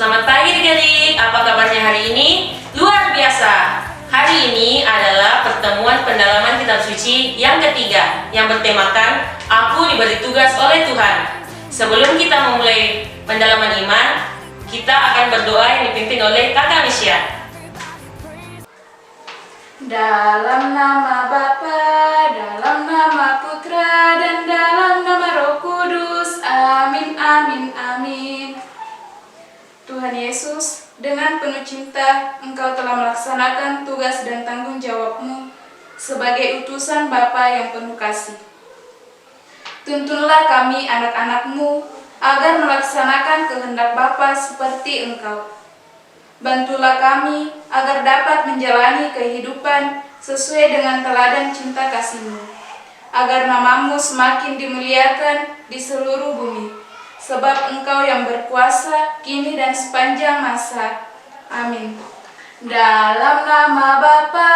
Selamat pagi adik-adik, apa kabarnya hari ini? Luar biasa. Hari ini adalah pertemuan pendalaman kitab suci yang ketiga yang bertemakan Aku diberi tugas oleh Tuhan. Sebelum kita memulai pendalaman iman, kita akan berdoa yang dipimpin oleh Kakak Misya. Dalam nama Bapa, dalam nama Putra, dan dalam nama Roh Kudus. Amin, amin, amin. Tuhan Yesus, dengan penuh cinta, Engkau telah melaksanakan tugas dan tanggung jawab-Mu sebagai utusan Bapa yang penuh kasih. Tuntunlah kami anak-anak-Mu agar melaksanakan kehendak Bapa seperti Engkau. Bantulah kami agar dapat menjalani kehidupan sesuai dengan teladan cinta kasih-Mu, agar nama-Mu semakin dimuliakan di seluruh bumi, sebab Engkau yang berkuasa kini dan sepanjang masa. Amin. Dalam nama Bapa,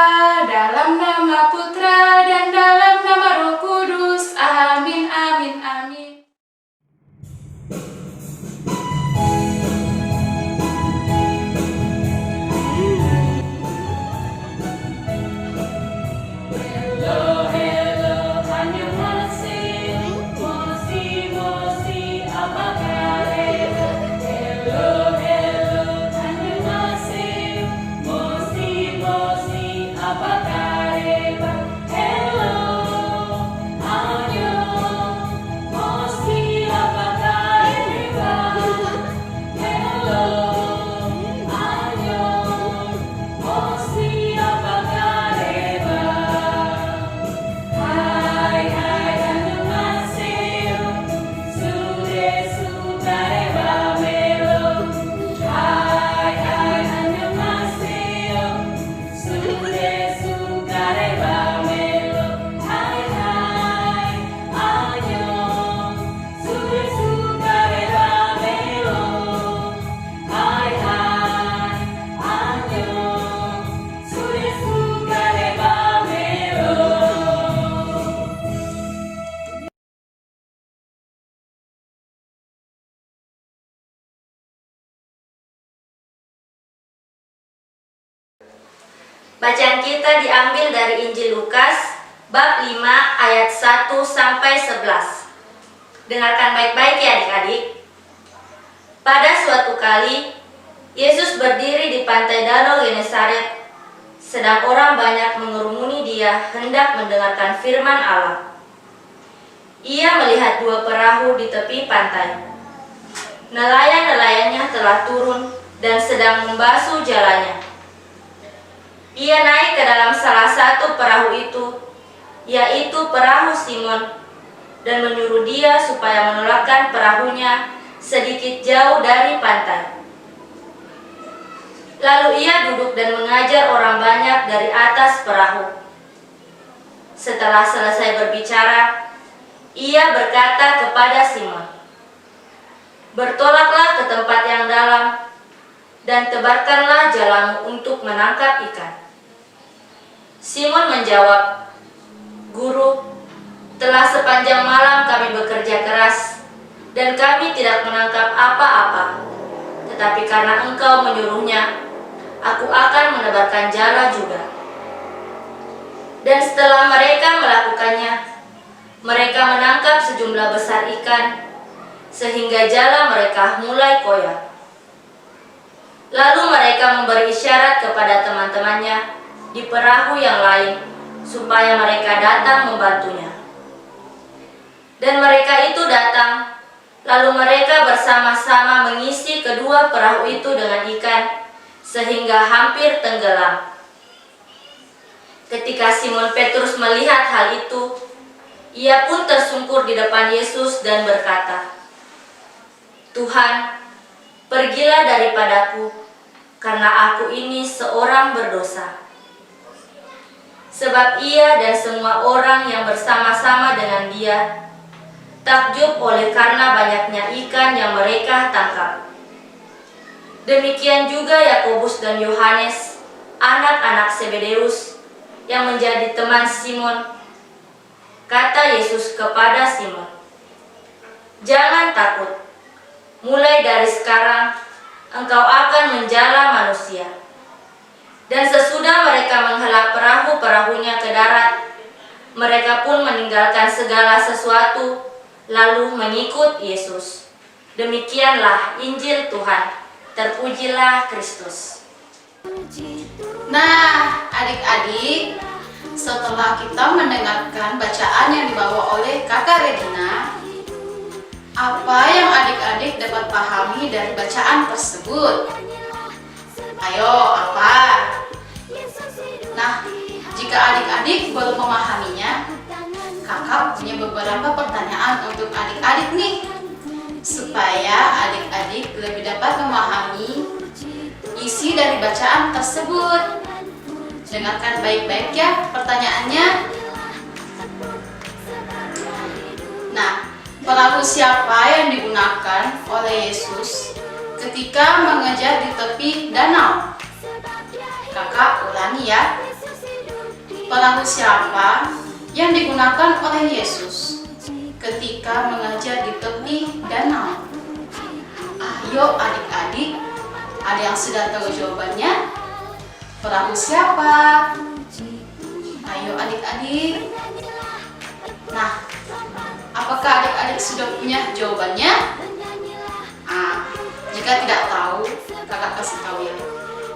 dalam nama Putra, dan dalam nama Roh Kudus. Amin, amin, amin. Bacaan kita diambil dari Injil Lukas bab 5 ayat 1 sampai 11. Dengarkan baik-baik ya adik-adik. Pada suatu kali Yesus berdiri di pantai Danau Genesaret, sedang orang banyak mengerumuni Dia hendak mendengarkan firman Allah. Ia melihat dua perahu di tepi pantai. Nelayan-nelayannya telah turun dan sedang membasuh jalannya. Ia naik ke dalam salah satu perahu itu, yaitu perahu Simon, dan menyuruh dia supaya menolakkan perahunya sedikit jauh dari pantai. Lalu ia duduk dan mengajar orang banyak dari atas perahu. Setelah selesai berbicara, ia berkata kepada Simon, "Bertolaklah ke tempat yang dalam, dan tebarkanlah jalamu untuk menangkap ikan." Simon menjawab, "Guru, telah sepanjang malam kami bekerja keras, dan kami tidak menangkap apa-apa. Tetapi karena Engkau menyuruhnya, aku akan menebarkan jala juga." Dan setelah mereka melakukannya, mereka menangkap sejumlah besar ikan, sehingga jala mereka mulai koyak. Lalu mereka memberi isyarat kepada teman-temannya di perahu yang lain, supaya mereka datang membantunya. Dan mereka itu datang, lalu mereka bersama-sama mengisi kedua perahu itu dengan ikan, sehingga hampir tenggelam. Ketika Simon Petrus melihat hal itu, ia pun tersungkur di depan Yesus dan berkata, "Tuhan, pergilah daripadaku, karena aku ini seorang berdosa." Sebab ia dan semua orang yang bersama-sama dengan dia takjub oleh karena banyaknya ikan yang mereka tangkap. Demikian juga Yakobus dan Yohanes, anak-anak Zebedeus, yang menjadi teman Simon. Kata Yesus kepada Simon, "Jangan takut. Mulai dari sekarang engkau akan menjala manusia. Dan sesudah mereka menghela perahu-perahunya ke darat, mereka pun meninggalkan segala sesuatu, lalu mengikut Yesus. Demikianlah Injil Tuhan. Terpujilah Kristus. Nah, adik-adik, setelah kita mendengarkan bacaan yang dibawa oleh Kakak Regina, apa yang adik-adik dapat pahami dari bacaan tersebut? Ayo, apa? Nah, jika adik-adik belum memahaminya, kakak punya beberapa pertanyaan untuk adik-adik nih, supaya adik-adik lebih dapat memahami isi dari bacaan tersebut. Dengarkan baik-baik ya pertanyaannya. Nah, perahu siapa yang digunakan oleh Yesus ketika mengejar di tepi danau? Kakak ulangi ya. Perahu siapa yang digunakan oleh Yesus ketika mengajar di tepi danau? Ayo adik-adik, ada yang sudah tahu jawabannya? Perahu siapa? Ayo adik-adik. Nah, apakah adik-adik sudah punya jawabannya? Jika tidak tahu, kakak kasih tahu ya.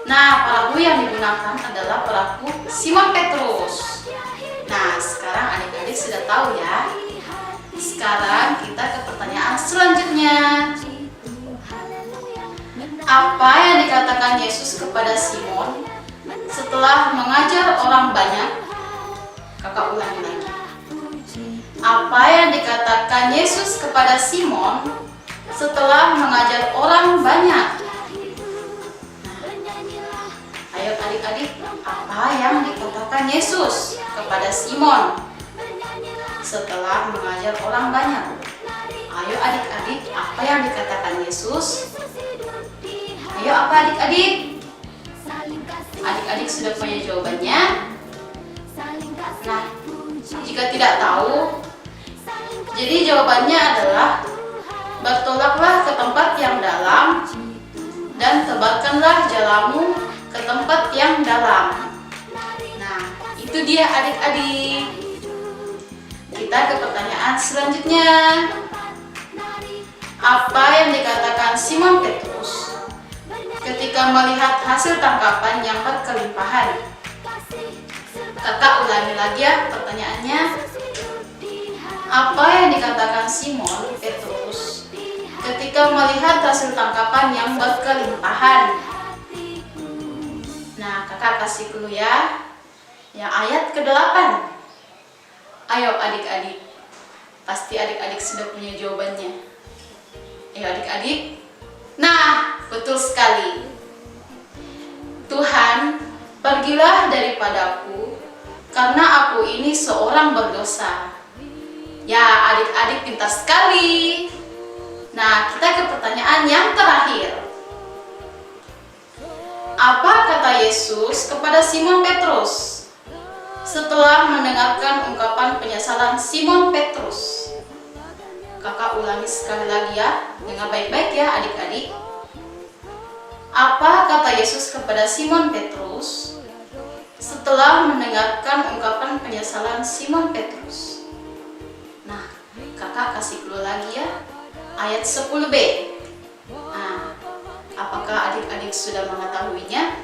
Nah, perahu yang digunakan adalah perahu Simon Petrus. Nah, sekarang adik-adik sudah tahu ya. Sekarang kita ke pertanyaan selanjutnya. Apa yang dikatakan Yesus kepada Simon setelah mengajar orang banyak? Kakak ulangi lagi. Apa yang dikatakan Yesus kepada Simon setelah mengajar orang banyak? Ayo adik-adik, apa yang dikatakan Yesus kepada Simon setelah mengajar orang banyak? Ayo adik-adik, apa yang dikatakan Yesus? Ayo apa adik-adik? Adik-adik sudah punya jawabannya? Nah, jika tidak tahu, jadi jawabannya adalah bertolaklah ke tempat yang dalam dan tebarkanlah jalamu ke tempat yang dalam. Nah, itu dia adik-adik. Kita ke pertanyaan selanjutnya. Apa yang dikatakan Simon Petrus ketika melihat hasil tangkapan yang berkelimpahan? Kakak ulangi lagi ya pertanyaannya. Apa yang dikatakan Simon Petrus ketika melihat hasil tangkapan yang berkelimpahan? Nah, kakak kasih dulu ya. Yang ayat ke-8. Ayo adik-adik. Pasti adik-adik sudah punya jawabannya. Ayo adik-adik. Nah, betul sekali. Tuhan, pergilah daripadaku, karena aku ini seorang berdosa. Ya, adik-adik pintar sekali. Nah, kita ke pertanyaan yang terakhir. Apa kata Yesus kepada Simon Petrus setelah mendengarkan ungkapan penyesalan Simon Petrus? Kakak ulangi sekali lagi ya, dengar baik-baik ya adik-adik. Apa kata Yesus kepada Simon Petrus setelah mendengarkan ungkapan penyesalan Simon Petrus? Nah, kakak kasih dulu lagi ya, ayat 10b. Nah, apakah adik-adik sudah mengetahuinya?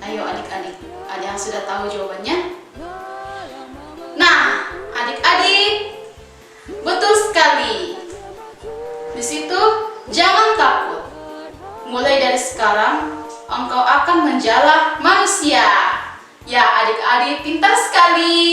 Ayo adik-adik, ada yang sudah tahu jawabannya? Nah, adik-adik, betul sekali. Di situ, jangan takut. Mulai dari sekarang, engkau akan menjala manusia. Ya, adik-adik pintar sekali.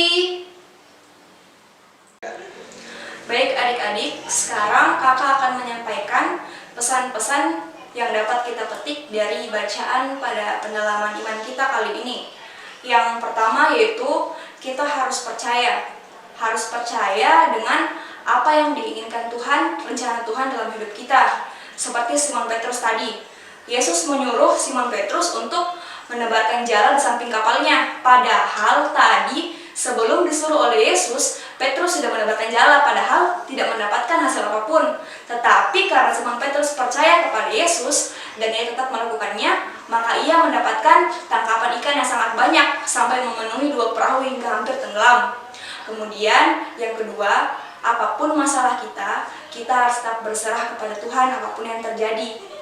Baik adik-adik, sekarang kakak akan menyampaikan pesan-pesan yang dapat kita petik dari bacaan pada pendalaman iman kita kali ini. Yang pertama yaitu kita harus percaya. Harus percaya dengan apa yang diinginkan Tuhan, rencana Tuhan dalam hidup kita. Seperti Simon Petrus tadi, Yesus menyuruh Simon Petrus untuk menebarkan jala di samping kapalnya. Padahal tadi Sebelum disuruh oleh Yesus, Petrus sudah mendapatkan jala padahal tidak mendapatkan hasil apapun. Tetapi karena Simon Petrus percaya kepada Yesus dan ia tetap melakukannya, maka ia mendapatkan tangkapan ikan yang sangat banyak sampai memenuhi 2 perahu hingga hampir tenggelam. Kemudian yang kedua, apapun masalah kita harus tetap berserah kepada Tuhan apapun yang terjadi.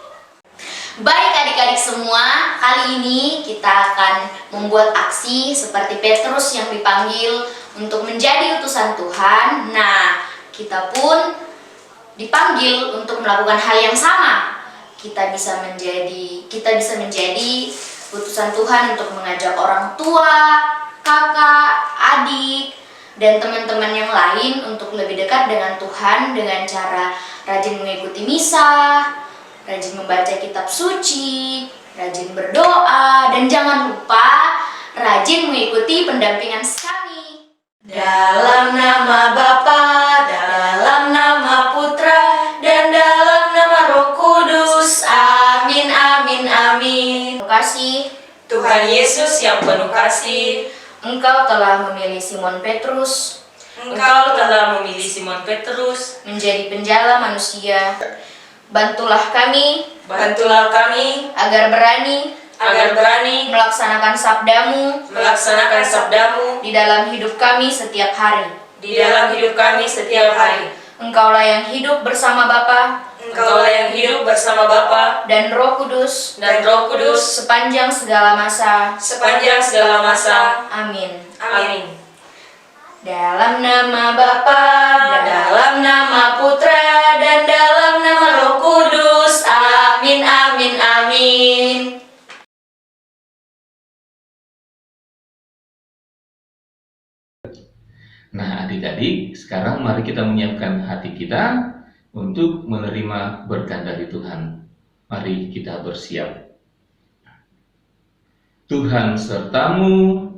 Baik adik-adik semua, kali ini kita akan membuat aksi seperti Petrus yang dipanggil untuk menjadi utusan Tuhan. Nah, kita pun dipanggil untuk melakukan hal yang sama. Kita bisa menjadi utusan Tuhan untuk mengajak orang tua, kakak, adik, dan teman-teman yang lain untuk lebih dekat dengan Tuhan dengan cara rajin mengikuti misa, rajin membaca kitab suci, rajin berdoa, dan jangan lupa rajin mengikuti pendampingan kami. Dalam nama Bapa, dalam nama Putra, dan dalam nama Roh Kudus. Amin, amin, amin. Terima kasih Tuhan Yesus yang penuh kasih, Engkau telah memilih Simon Petrus Engkau telah memilih Simon Petrus menjadi penjala manusia. Bantulah kami agar berani melaksanakan sabdamu di dalam hidup kami setiap hari. Engkaulah yang hidup bersama Bapa dan Roh Kudus sepanjang segala masa. Amin. Dalam nama Bapa, dalam nama Putra, dan dalam nama Roh Kudus. Amin, amin, amin. Nah, adik-adik, sekarang mari kita menyiapkan hati kita untuk menerima berkat dari Tuhan. Mari kita bersiap. Tuhan sertamu.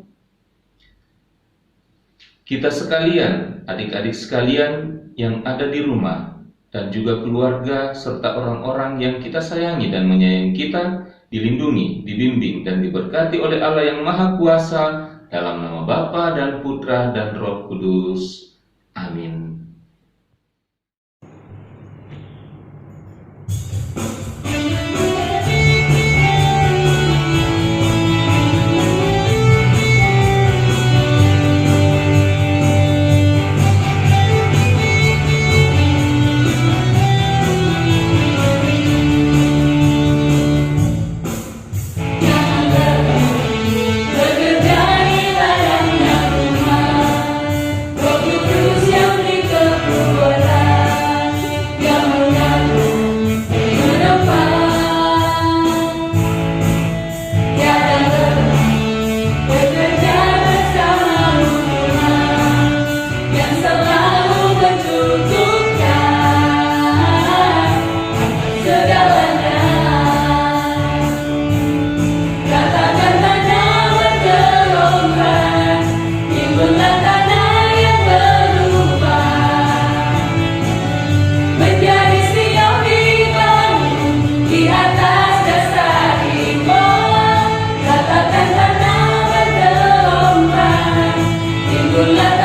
Kita sekalian, adik-adik sekalian yang ada di rumah, dan juga keluarga serta orang-orang yang kita sayangi dan menyayangi kita, dilindungi, dibimbing, dan diberkati oleh Allah yang Maha Kuasa, dalam nama Bapa dan Putra dan Roh Kudus. Amin. Bulan